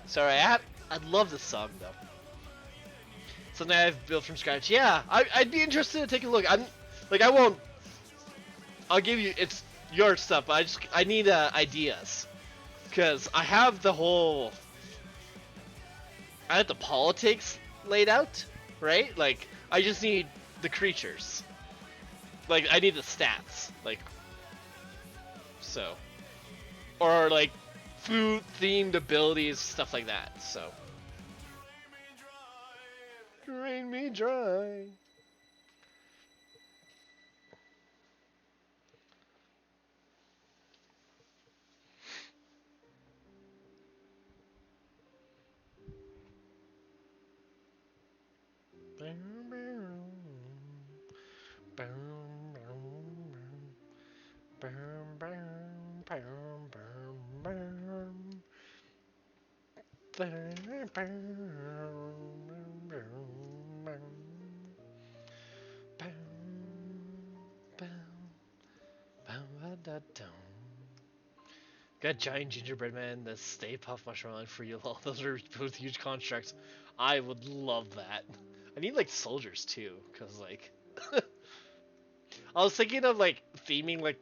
Sorry, I love this song though. Something I've built from scratch. Yeah, I'd be interested in taking a look. I won't. I'll give you it's your stuff, but I need ideas, because I have the politics laid out, right? Like I just need the creatures. Like I need the stats, like so, or like food themed abilities, stuff like that. So. Drain me dry. Got giant gingerbread man, the Stay Puft Mushroom for you all. Those are both huge constructs. I would love that. I need like soldiers too, cause like I was thinking of like theming like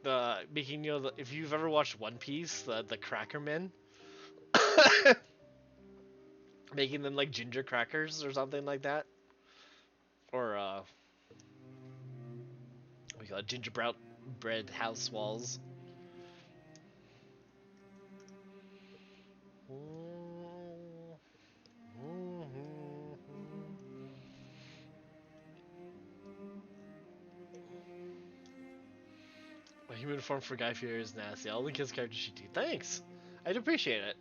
making if you've ever watched One Piece, the Cracker Men, making them like ginger crackers or something like that, or we got gingerbread house walls. A human form for Guy Fieri is nasty. I'll link his character sheet to you. Thanks. I'd appreciate it.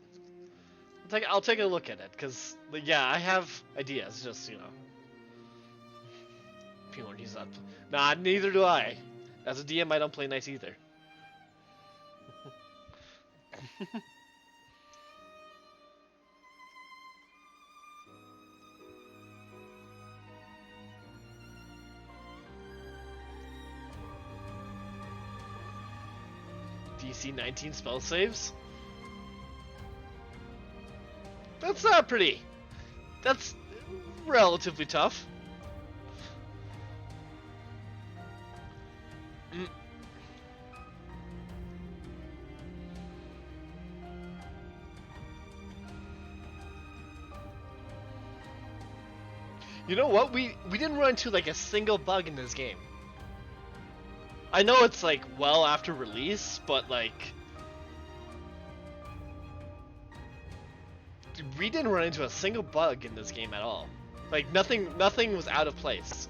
I'll take a look at it, because, like, yeah, I have ideas, just, people don't use that. Nah, neither do I. As a DM, I don't play nice either. DC 19 spell saves? That's that's relatively tough. You know what? We didn't run into like a single bug in this game. I know it's like well after release, but like we didn't run into a single bug in this game at all. Like nothing was out of place.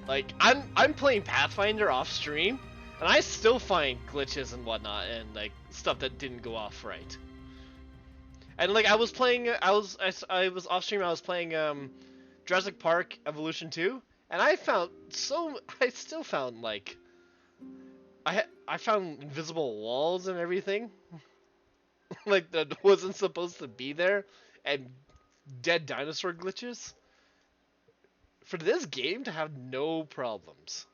Like I'm playing Pathfinder off stream, and I still find glitches and whatnot, and like stuff that didn't go off right. And like I was off stream. I was playing Jurassic Park Evolution 2, and I still found like I found invisible walls and everything, like that wasn't supposed to be there, and dead dinosaur glitches. For this game to have no problems,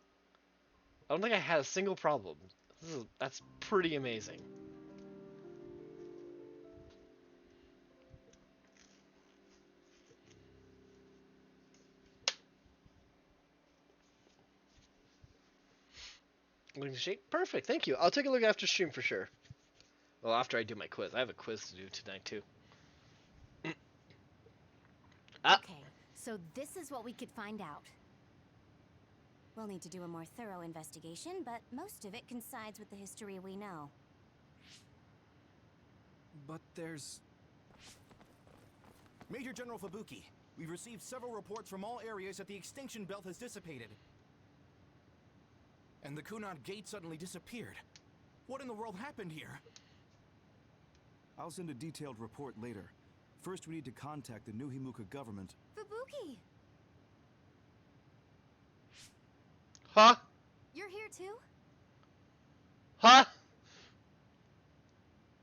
I don't think I had a single problem. That's pretty amazing. Looking to shape? Perfect, thank you. I'll take a look after stream for sure. Well, after I do my quiz. I have a quiz to do tonight too. Okay, so this is what we could find out. We'll need to do a more thorough investigation, but most of it coincides with the history we know. But there's... Major General Fubuki, we've received several reports from all areas that the extinction belt has dissipated. And the Kunad Gate suddenly disappeared. What in the world happened here? I'll send a detailed report later. First, we need to contact the New Himuka government. Fubuki! Huh? You're here too? Huh?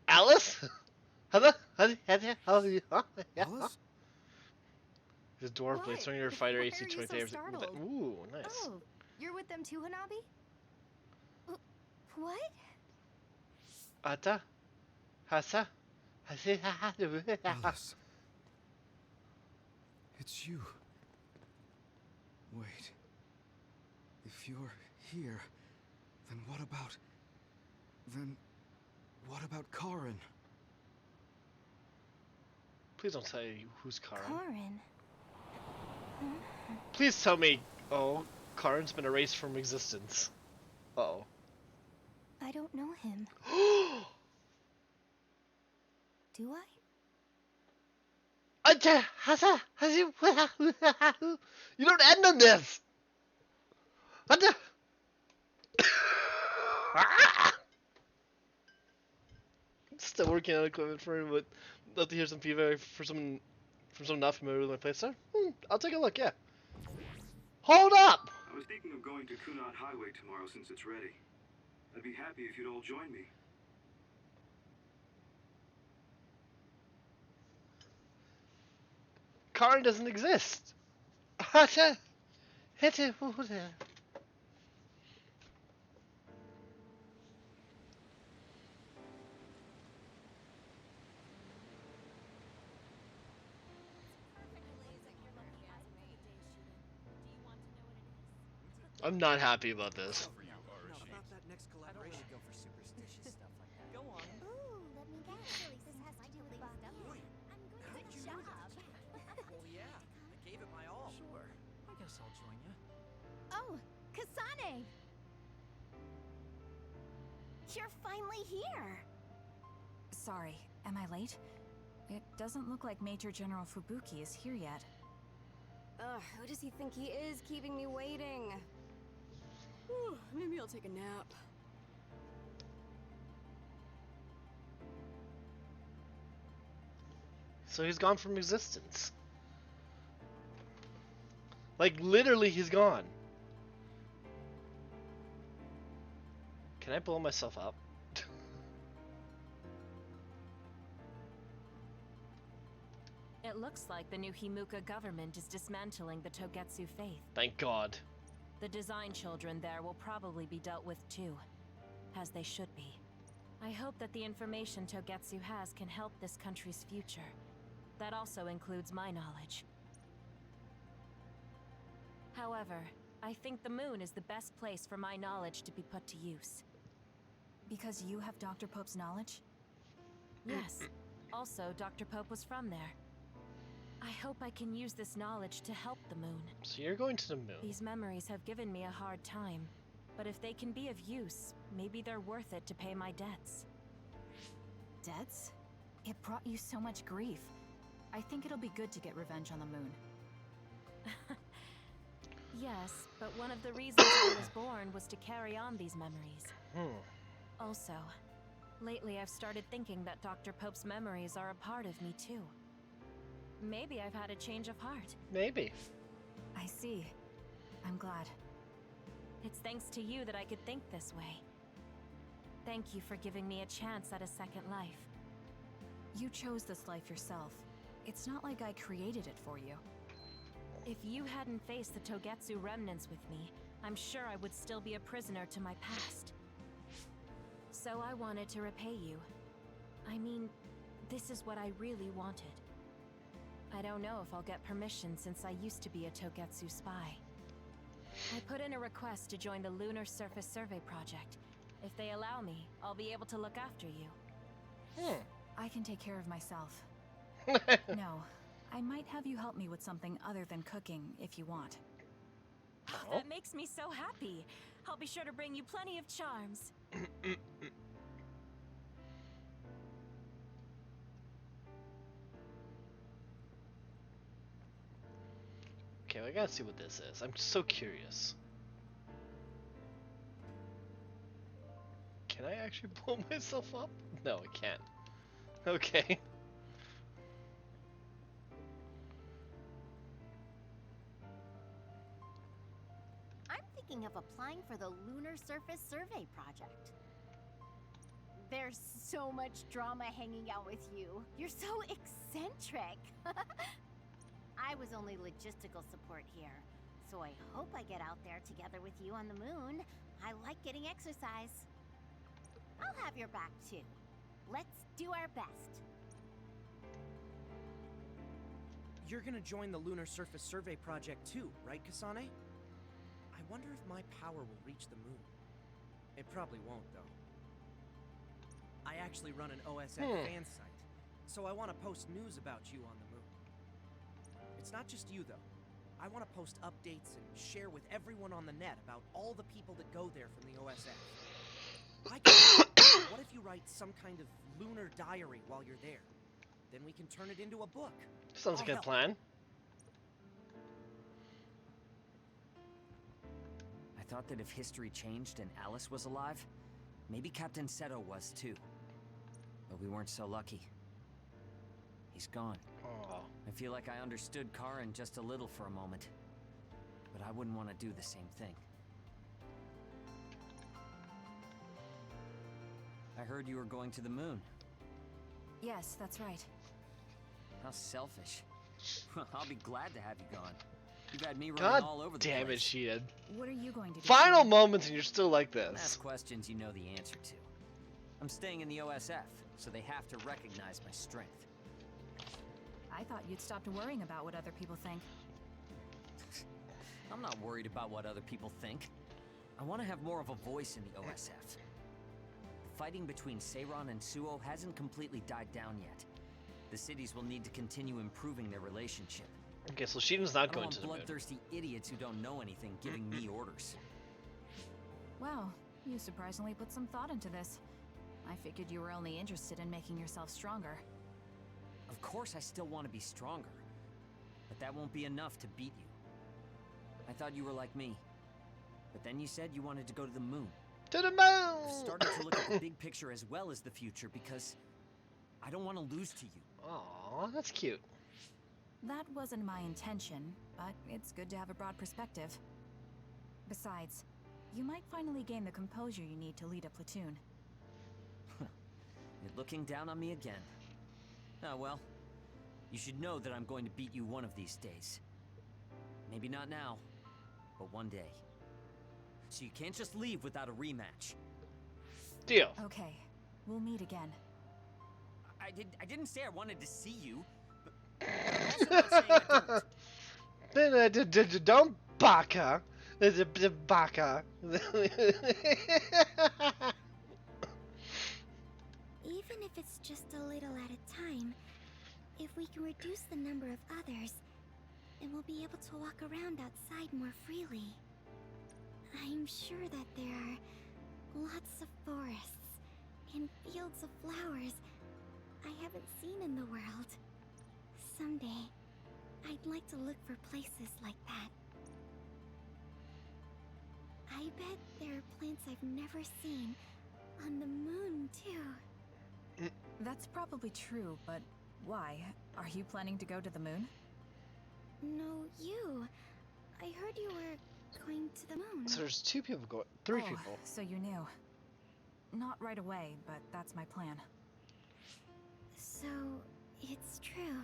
Alice? Huh? Alice? The dwarf blade swinging your fighter AC 20. So Ooh, nice. Oh, you're with them too, Hanabi? What? Ata? Hasa? Alice. It's you. Wait. If you're here, then what about... Then... What about Karin? Please don't tell me who's Karin. Corin. Please tell me. Oh, Karin's been erased from existence. Uh-oh. I don't know him. Do I? Ata, Hasa, you don't end on this. Ata. Still working on equipment for him, but love to hear some feedback from someone not familiar with my playstyle. I'll take a look. Yeah. Hold up. I was thinking of going to Kunat Highway tomorrow since it's ready. I'd be happy if you'd all join me. Karin doesn't exist. I'm not happy about this. About that next collaboration. Go for superstitious stuff like that. Go on. Ooh, let me guess. This has to do with stuff. Good job. Well, yeah. I gave it my all. Sure. I guess I'll join you. Oh, Kasane! You're finally here! Sorry, am I late? It doesn't look like Major General Fubuki is here yet. Ugh, who does he think he is, keeping me waiting? Whew, maybe I'll take a nap. So he's gone from existence. Like, literally, he's gone. Can I blow myself up? It looks like the new Himuka government is dismantling the Togetsu faith. Thank God. The design children there will probably be dealt with too, as they should be. I hope that the information Togetsu has can help this country's future. That also includes my knowledge. However, I think the moon is the best place for my knowledge to be put to use. Because you have Dr. Pope's knowledge? Yes. Also, Dr. Pope was from there. I hope I can use this knowledge to help the moon. So you're going to the moon. These memories have given me a hard time, but if they can be of use, maybe they're worth it to pay my debts. Debts? It brought you so much grief. I think it'll be good to get revenge on the moon. Yes, but one of the reasons I was born was to carry on these memories. Also, lately I've started thinking that Dr. Pope's memories are a part of me too. Maybe I've had a change of heart. Maybe. I see. I'm glad. It's thanks to you that I could think this way. Thank you for giving me a chance at a second life. You chose this life yourself. It's not like I created it for you. If you hadn't faced the Togetsu remnants with me, I'm sure I would still be a prisoner to my past. So I wanted to repay you. I mean, this is what I really wanted. I don't know if I'll get permission since I used to be a Togetsu spy. I put in a request to join the Lunar Surface Survey Project. If they allow me, I'll be able to look after you. I can take care of myself. No, I might have you help me with something other than cooking if you want. Oh, that makes me so happy. I'll be sure to bring you plenty of charms. Okay, I gotta see what this is. I'm so curious. Can I actually blow myself up? No, I can't. Okay. I'm thinking of applying for the Lunar Surface Survey Project. There's so much drama hanging out with you. You're so eccentric. I was only logistical support here, so I hope I get out there together with you on the moon. I like getting exercise. I'll have your back too. Let's do our best. You're gonna join the Lunar Surface Survey Project too, right, Kasane? I wonder if my power will reach the moon. It probably won't, though. I actually run an OSF fan site, so I want to post news about you on the moon. It's not just you, though. I want to post updates and share with everyone on the net about all the people that go there from the OSF. What if you write some kind of lunar diary while you're there? Then we can turn it into a book. Sounds a good plan. I thought that if history changed and Alice was alive, maybe Captain Seto was too. But we weren't so lucky. He's gone. Oh. I feel like I understood Karin just a little for a moment. But I wouldn't want to do the same thing. I heard you were going to the moon. Yes, that's right. How selfish. I'll be glad to have you gone. You've had me running God all over the damn place. it, she did. What are you going to do? Final Tina? moments and you're still like Ask this. questions you know the answer to. I'm staying in the OSF, so they have to recognize my strength. I thought you'd stopped worrying about what other people think. I'm not worried about what other people think. I want to have more of a voice in the OSF. The fighting between Seiran and Suo hasn't completely died down yet. The cities will need to continue improving their relationship. Okay, so Sheetan's not I don't going want to the moon. bloodthirsty idiots who don't know anything giving me orders. Wow, you surprisingly put some thought into this. I figured you were only interested in making yourself stronger. Of course I still want to be stronger, but that won't be enough to beat you. I thought you were like me, but then you said you wanted to go to the moon. To the I've moon! started to look at the big picture as well as the future because I don't want to lose to you. Aw, that's cute. That wasn't my intention, but it's good to have a broad perspective. Besides, you might finally gain the composure you need to lead a platoon. You're looking down on me again. Oh well, you should know that I'm going to beat you one of these days. Maybe not now, but one day. So you can't just leave without a rematch. Deal. Okay, we'll meet again. I didn't say I wanted to see you. But I'm also not saying I don't. Don't baka. Baka. Even if it's just a little at a time, if we can reduce the number of others, then we'll be able to walk around outside more freely. I'm sure that there are lots of forests and fields of flowers I haven't seen in the world. Someday, I'd like to look for places like that. I bet there are plants I've never seen on the moon, too. That's probably true, but why? Are you planning to go to the moon? No, you. I heard you were going to the moon. So there's two people going. Three Oh, people. so you knew. Not right away, but that's my plan. So, it's true.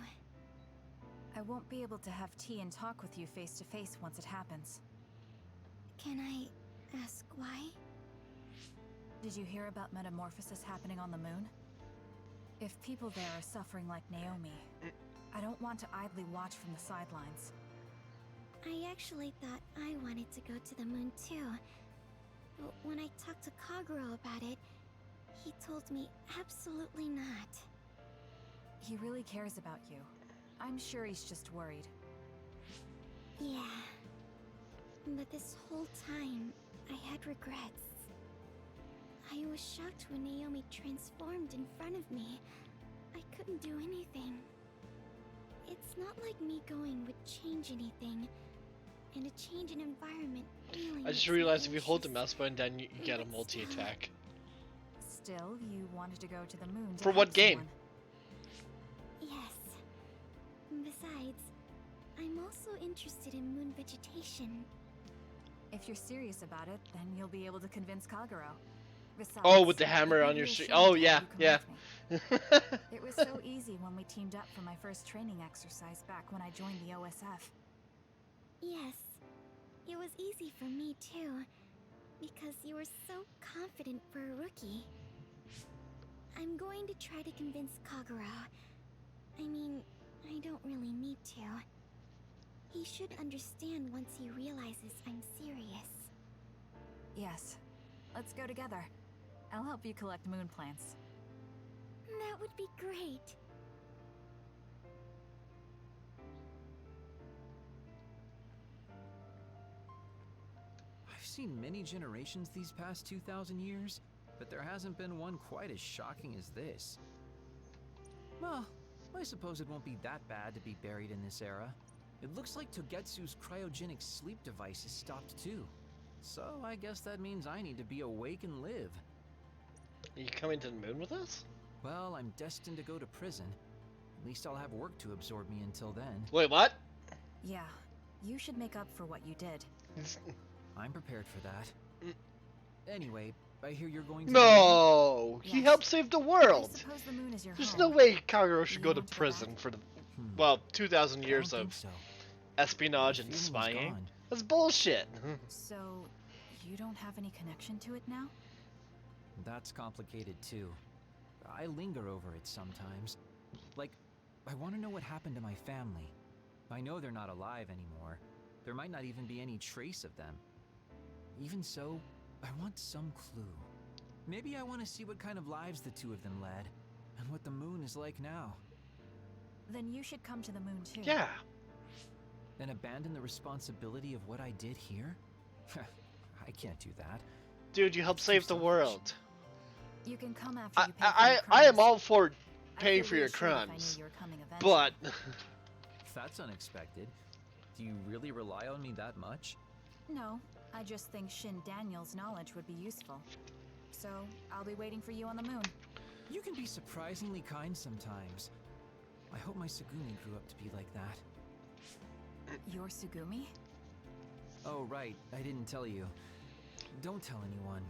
I won't be able to have tea and talk with you face to face once it happens. Can I ask why? Did you hear about metamorphosis happening on the moon? If people there are suffering like Naomi, I don't want to idly watch from the sidelines. I actually thought I wanted to go to the moon too. But when I talked to Kaguro about it, he told me absolutely not. He really cares about you. I'm sure he's just worried. Yeah. But this whole time, I had regrets. I was shocked when Naomi transformed in front of me. I couldn't do anything. It's not like me going would change anything. And a change in environment really I just makes me realized if you hold the anxious. mouse button down, you get a multi-attack. Still, you wanted to go to the moon to For what help game? someone. Yes. Besides, I'm also interested in moon vegetation. If you're serious about it, then you'll be able to convince Kaguro. Besides, Oh, with the hammer it'd be on your reassuring Oh, to yeah, have you yeah. come with me. It was so easy when we teamed up for my first training exercise back when I joined the OSF. Yes. It was easy for me too. Because you were so confident for a rookie. I'm going to try to convince Kagura. I mean, I don't really need to. He should understand once he realizes I'm serious. Yes. Let's go together. I'll help you collect moon plants. That would be great. I've seen many generations these past 2,000 years, but there hasn't been one quite as shocking as this. Well, I suppose it won't be that bad to be buried in this era. It looks like Togetsu's cryogenic sleep device is stopped too. So I guess that means I need to be awake and live. Are you coming to the moon with us? Well, I'm destined to go to prison. At least I'll have work to absorb me until then. Wait, what? Yeah, you should make up for what you did. I'm prepared for that. Anyway, I hear you're going to... No! He Yes. helped save the world! I suppose the moon is your There's home. no way Kagura should You go to want to go prison back? for the, well, 2,000 I years don't of think so. espionage The and feeling is spying. gone. That's bullshit! So, you don't have any connection to it now? That's complicated too. I linger over it sometimes. Like, I want to know what happened to my family. I know they're not alive anymore. There might not even be any trace of them. Even so, I want some clue. Maybe I want to see what kind of lives the two of them led, and what the moon is like now. Then you should come to the moon too. Yeah. And abandon the responsibility of what I did here? I can't do that. Dude, you helped It's too save the selfish. world. You can come after you pay for I your am crimes. all for I'd paying feel for your reassured if I knew crimes. you were coming eventually. But That's unexpected. Do you really rely on me that much? No, I just think Shin Daniel's knowledge would be useful. So, I'll be waiting for you on the moon. You can be surprisingly kind sometimes. I hope my Sugumi grew up to be like that. Your Sugumi? Oh, right, I didn't tell you. Don't tell anyone.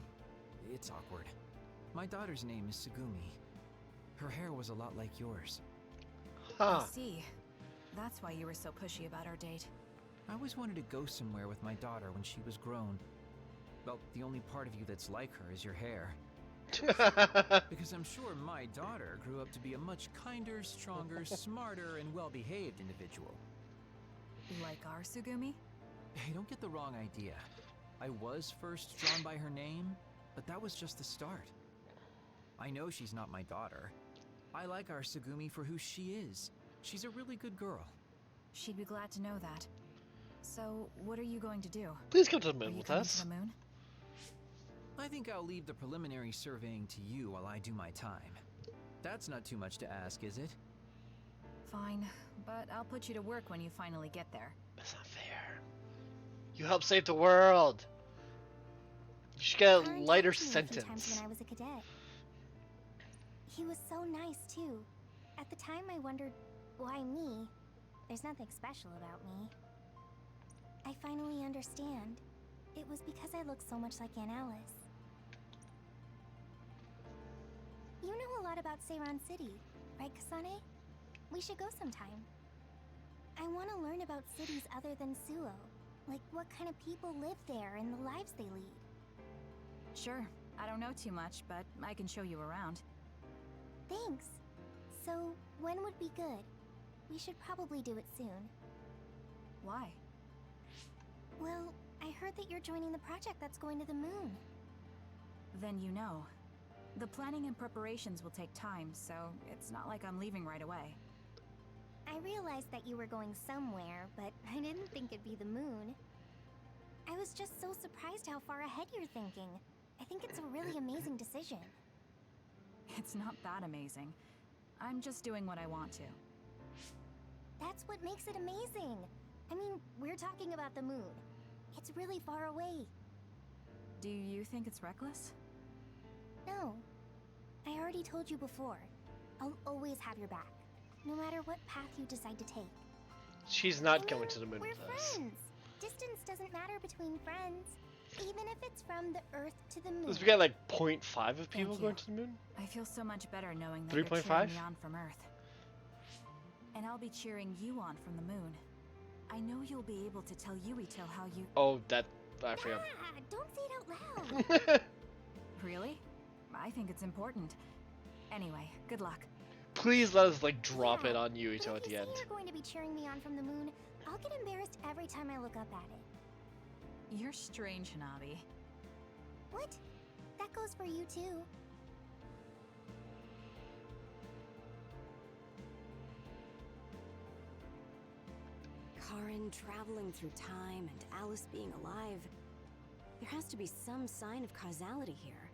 It's awkward. My daughter's name is Sugumi. Her hair was a lot like yours. huh. I see. That's why you were so pushy about our date. I always wanted to go somewhere with my daughter when she was grown. Well, the only part of you that's like her is your hair. Because I'm sure my daughter grew up to be a much kinder, stronger, smarter, and well-behaved individual. Like our Sugumi? Hey, don't get the wrong idea. I was first drawn by her name, but that was just the start. I know she's not my daughter. I like our Sugumi for who she is. She's a really good girl. She'd be glad to know that. So, what are you going to do? Please come to the Are moon you with coming us. to the moon? I think I'll leave the preliminary surveying to you while I do my time. That's not too much to ask, is it? Fine, but I'll put you to work when you finally get there. That's not fair. You helped save the world. You should get a Karen lighter talked to me a few times sentence. when I was a cadet. He was so nice too. At the time I wondered, why me? There's nothing special about me. I finally understand. It was because I look so much like Aunt Alice. You know a lot about Seiran City, right, Kasane? We should go sometime. I want to learn about cities other than Suo. Like what kind of people live there and the lives they lead. Sure, I don't know too much, but I can show you around. Thanks. So, when would be good? We should probably do it soon. Why? Well, I heard that you're joining the project that's going to the moon. Then you know. The planning and preparations will take time, so it's not like I'm leaving right away. I realized that you were going somewhere, but I didn't think it'd be the moon. I was just so surprised how far ahead you're thinking. I think it's a really amazing decision. It's not that amazing. I'm just doing what I want to. That's what makes it amazing. I mean, we're talking about the moon. It's really far away. Do you think it's reckless? No. I already told you before. I'll always have your back, no matter what path you decide to take. She's not I mean, going to the moon we're with us. friends. Distance doesn't matter between friends, even if it's from the Earth to the moon. Because we got like 0.5 of people you. going to the moon? I feel so much better knowing that you're 3.5? cheering me on from Earth. And I'll be cheering you on from the moon. I know you'll be able to tell Yuito how you... Oh, that... I forgot. Don't say it out loud. Really? I think it's important. Anyway, good luck. Please let us like drop Yeah, it on but Yuito at if the you end. say you're going to be cheering me on from the moon, I'll get embarrassed every time I look up at it. You're strange, Hanabi. What? That goes for you too. Karin traveling through time and Alice being alive. There has to be some sign of causality here.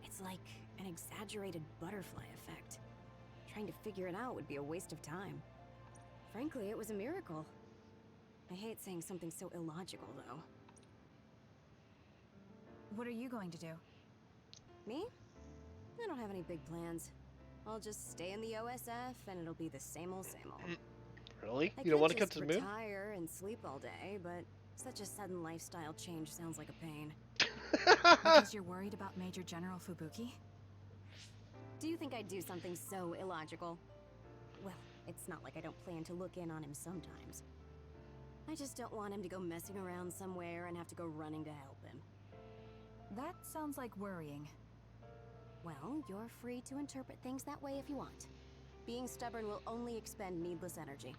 It's like an exaggerated butterfly effect. Trying to figure it out would be a waste of time. Frankly, it was a miracle. I hate saying something so illogical, though. What are you going to do? Me? I don't have any big plans. I'll just stay in the OSF and it'll be the same old, same old. Really? I You don't want to come could to just the moon? retire and sleep all day, but such a sudden lifestyle change sounds like a pain. Because you're worried about Major General Fubuki? Do you think I'd do something so illogical? Well, it's not like I don't plan to look in on him sometimes. I just don't want him to go messing around somewhere and have to go running to help him. That sounds like worrying. Well, you're free to interpret things that way if you want. Being stubborn will only expend needless energy.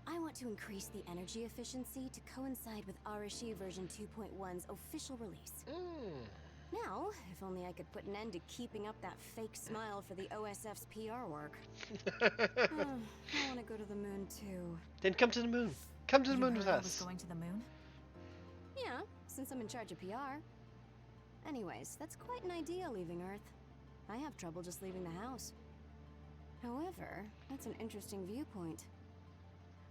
I want to increase the energy efficiency to coincide with Arashi version 2.1's official release. Now, if only I could put an end to keeping up that fake smile for the OSF's PR work. I want to go to the moon too. Then come to the moon. Come to the moon with heard I was us. going to the moon? Yeah, since I'm in charge of PR. Anyways, that's quite an idea leaving Earth. I have trouble just leaving the house. However, that's an interesting viewpoint.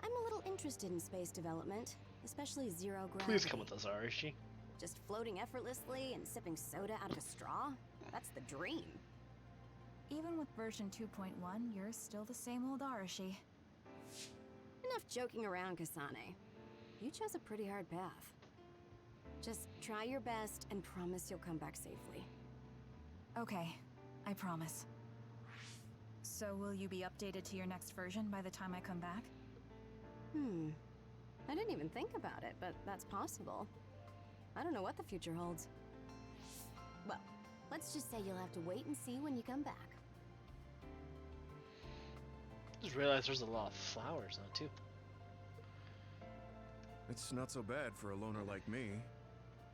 I'm a little interested in space development, especially zero gravity. Please come with us, Arashi. Just floating effortlessly and sipping soda out of a straw? That's the dream. Even with version 2.1, you're still the same old Arashi. Enough joking around, Kasane. You chose a pretty hard path. Just try your best and promise you'll come back safely. Okay, I promise. So will you be updated to your next version by the time I come back? I didn't even think about it, but that's possible. I don't know what the future holds. Well, let's just say you'll have to wait and see when you come back. Just realized there's a lot of flowers on it too. It's not so bad for a loner like me.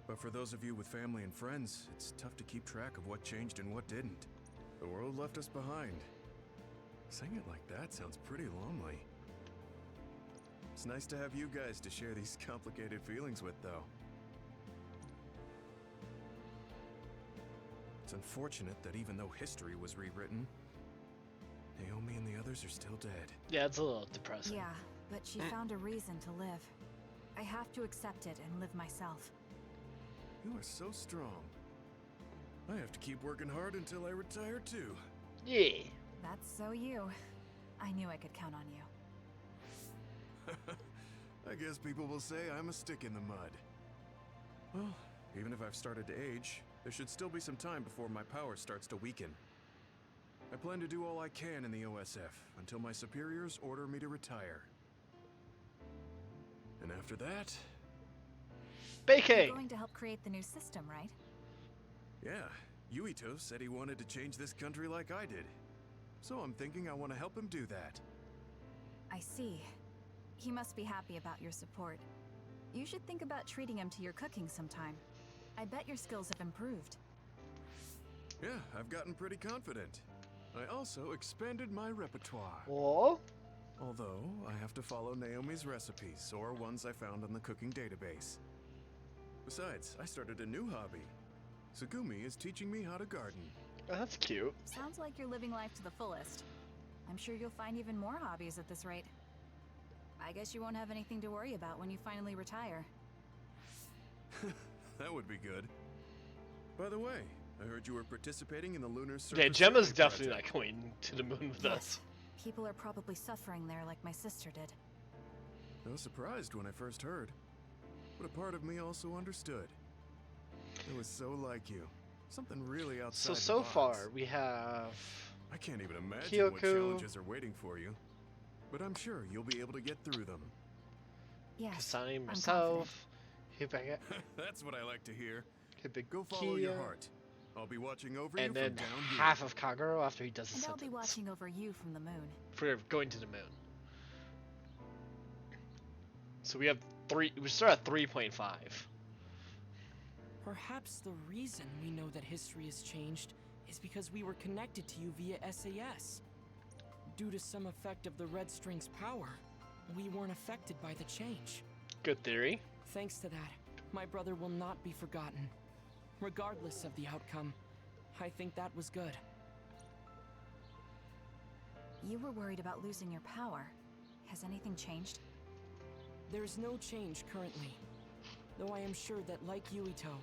But for those of you with family and friends, it's tough to keep track of what changed and what didn't. The world left us behind. Saying it like that sounds pretty lonely. It's nice to have you guys to share these complicated feelings with, though. It's unfortunate that even though history was rewritten, Naomi and the others are still dead. Yeah, it's a little depressing. Yeah, but she found a reason to live. I have to accept it and live myself. You are so strong. I have to keep working hard until I retire, too. Yeah. That's so you. I knew I could count on you. I guess people will say I'm a stick in the mud. Well, even if I've started to age, there should still be some time before my power starts to weaken. I plan to do all I can in the OSF until my superiors order me to retire. And after that... Baking! You're going to help create the new system, right? Yeah, Yuito said he wanted to change this country like I did. So I'm thinking I want to help him do that. I see. He must be happy about your support. You should think about treating him to your cooking sometime. I bet your skills have improved. Yeah, I've gotten pretty confident. I also expanded my repertoire. Oh? Although, I have to follow Naomi's recipes, or ones I found on the cooking database. Besides, I started a new hobby. Tsugumi is teaching me how to garden. Oh, that's cute. Sounds like you're living life to the fullest. I'm sure you'll find even more hobbies at this rate. I guess you won't have anything to worry about when you finally retire. That would be good. By the way, I heard you were participating in the lunar surface. Yeah, Gemma's survey definitely project. not going to the moon with us. People are probably suffering there like my sister did. I was surprised when I first heard, but a part of me also understood. It was so like you. Something really outside the So box. far we have I can't even imagine what Kyoko. challenges are waiting for you, but I'm sure you'll be able to get through them. Yes, Kasane, I'm myself, Hibaka, That's what I like to hear. Hibikia. Go follow your heart. I'll be watching over and you then from down half here. of Kagero after he does his And I'll sentence. be watching over you from the moon. For going to the moon. So we have we start at 3.5. Perhaps the reason we know that history has changed is because we were connected to you via SAS. Due to some effect of the Red String's power, we weren't affected by the change. Good theory. Thanks to that, my brother will not be forgotten. Regardless of the outcome, I think that was good. You were worried about losing your power. Has anything changed? There's no change currently, though I am sure that, like Yuito,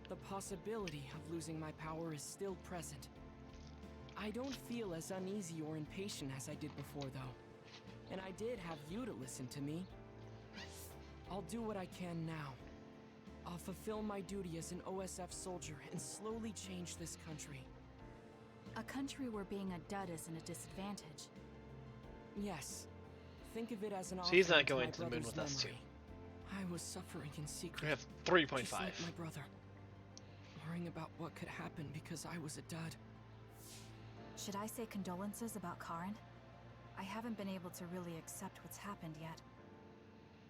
the possibility of losing my power is still present. I don't feel as uneasy or impatient as I did before, though. And I did have you to listen to me. I'll do what I can now. I'll fulfill my duty as an OSF soldier and slowly change this country. A country where being a dud isn't a disadvantage. Yes. Think of it as an So he's not offering to going my to the moon brother's with us too. memory. I was suffering in secret. We have 3.5. Just like my brother. Worrying about what could happen because I was a dud. Should I say condolences about Karen? I haven't been able to really accept what's happened yet.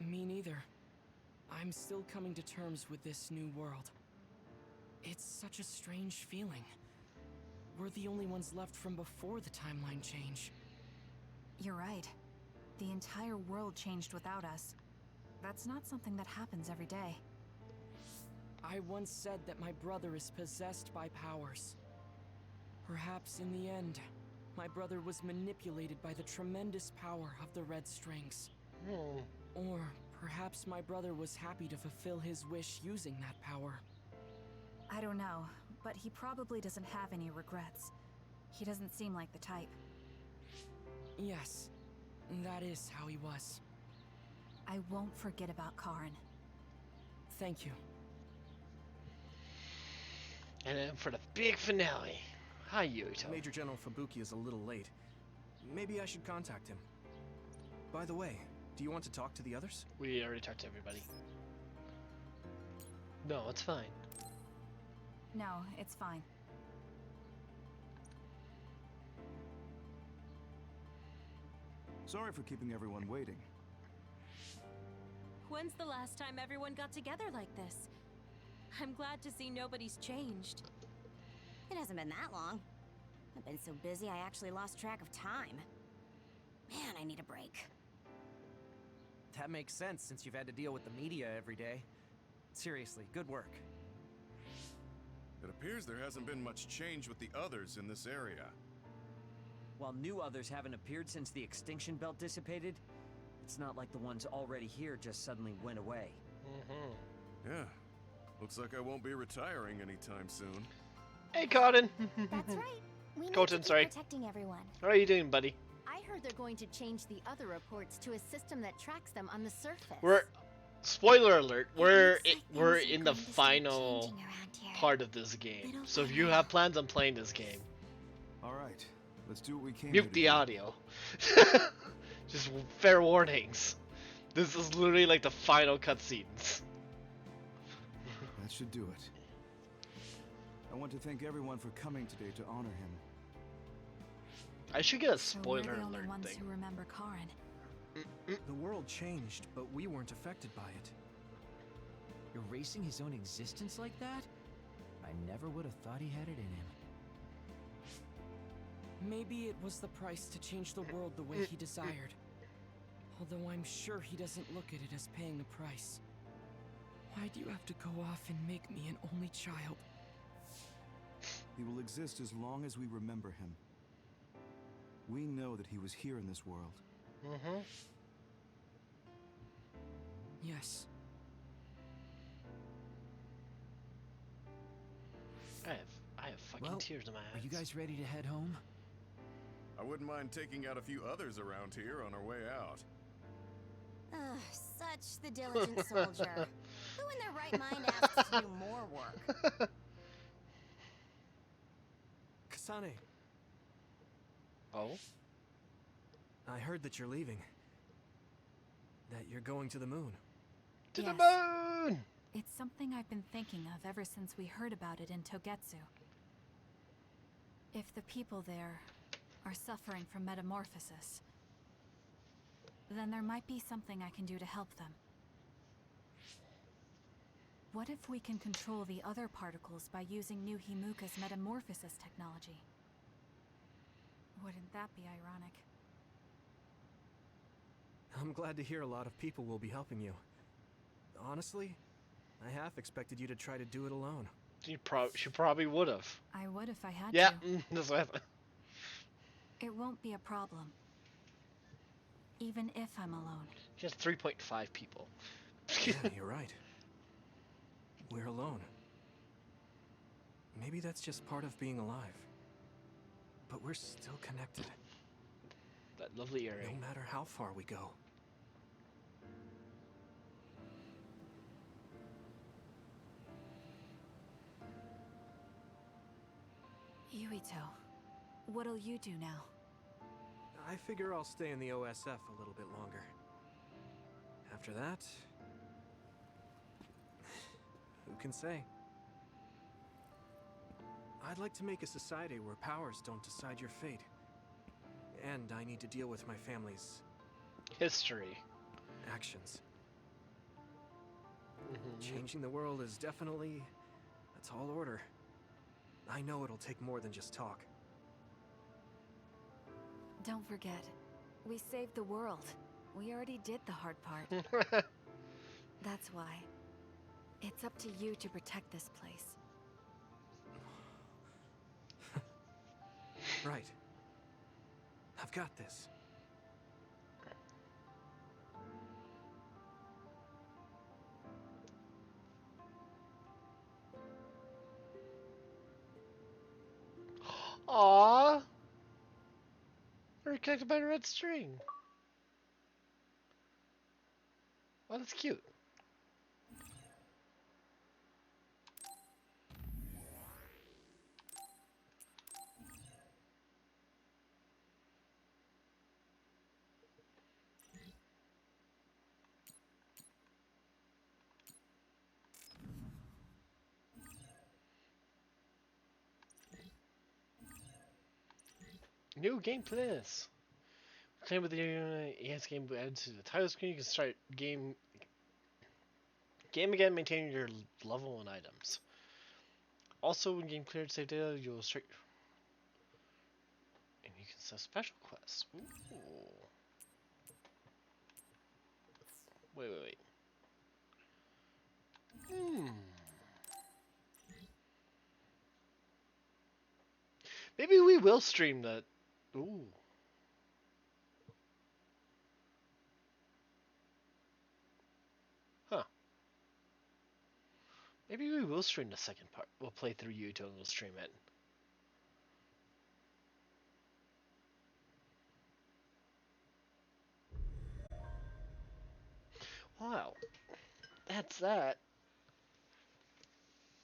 Me neither. I'm still coming to terms with this new world. It's such a strange feeling. We're the only ones left from before the timeline change. You're right. The entire world changed without us. That's not something that happens every day. I once said that my brother is possessed by powers. Perhaps in the end, my brother was manipulated by the tremendous power of the Red Strings. Or perhaps my brother was happy to fulfill his wish using that power. I don't know, but he probably doesn't have any regrets. He doesn't seem like the type. Yes, that is how he was. I won't forget about Karen. Thank you. And then for the big finale. Hi, Yuito. Major General Fubuki is a little late. Maybe I should contact him. By the way, do you want to talk to the others? We already talked to everybody. No, it's fine. No, it's fine. Sorry for keeping everyone waiting. When's the last time everyone got together like this? I'm glad to see nobody's changed. It hasn't been that long. I've been so busy I actually lost track of time. Man, I need a break. That makes sense since you've had to deal with the media every day. Seriously, good work. It appears there hasn't been much change with the others in this area. While new others haven't appeared since the extinction belt dissipated, it's not like the ones already here just suddenly went away. Yeah. Looks like I won't be retiring anytime soon. Hey, Cotton. That's right. We need Colton, to keep sorry. protecting everyone. How are you doing, buddy? I heard they're going to change the other reports to a system that tracks them on the surface. We're spoiler alert. We're looks like we're things are in the going to start final changing around here. part of this game. Little So if by you little. have plans on playing this game, All right, let's do what we came mute here to the do. audio. Just fair warnings. This is literally like the final cutscenes. That should do it. I want to thank everyone for coming today to honor him. I should get a So we're spoiler the only alert ones thing. who remember Karen. The world changed, but we weren't affected by it. Erasing his own existence like that? I never would have thought he had it in him. Maybe it was the price to change the world the way he desired. Although I'm sure he doesn't look at it as paying a price. Why do you have to go off and make me an only child? He will exist as long as we remember him. We know that he was here in this world. Yes. I have fucking Well, tears in my eyes. Are you guys ready to head home? I wouldn't mind taking out a few others around here on our way out. Such the diligent soldier. Who in their right mind asks to do more work? Kasane, Oh? I heard that you're leaving. That you're going to the moon. To the Yes. moon! It's something I've been thinking of ever since we heard about it in Togetsu. If the people there are suffering from metamorphosis, then there might be something I can do to help them. What if we can control the other particles by using New Himuka's metamorphosis technology? Wouldn't that be ironic? I'm glad to hear a lot of people will be helping you. Honestly, I half expected you to try to do it alone. She probably would have. I would if I had Yeah, to. that's what happened. It won't be a problem. Even if I'm alone. She has 3.5 people. Yeah, you're right. We're alone. Maybe that's just part of being alive. But we're still connected. That lovely earring. No matter how far we go. Yuito, what'll you do now? I figure I'll stay in the OSF a little bit longer. After that... who can say? I'd like to make a society where powers don't decide your fate. And I need to deal with my family's... history. actions. Changing the world is definitely a tall order. I know it'll take more than just talk. Don't forget, we saved the world. We already did the hard part. That's why. It's up to you to protect this place. Right. I've got this. Aww. We're connected by a red string. Oh, that's cute. New game playlist. Playing with the enhanced game added to the title screen. You can start game again, maintaining your level and items. Also, when game cleared save data, you'll start and you can set special quests. Ooh. Wait. Maybe we will stream that. Ooh. Huh. Maybe we will stream the second part. We'll play through YouTube and we'll stream it. Wow. That's that.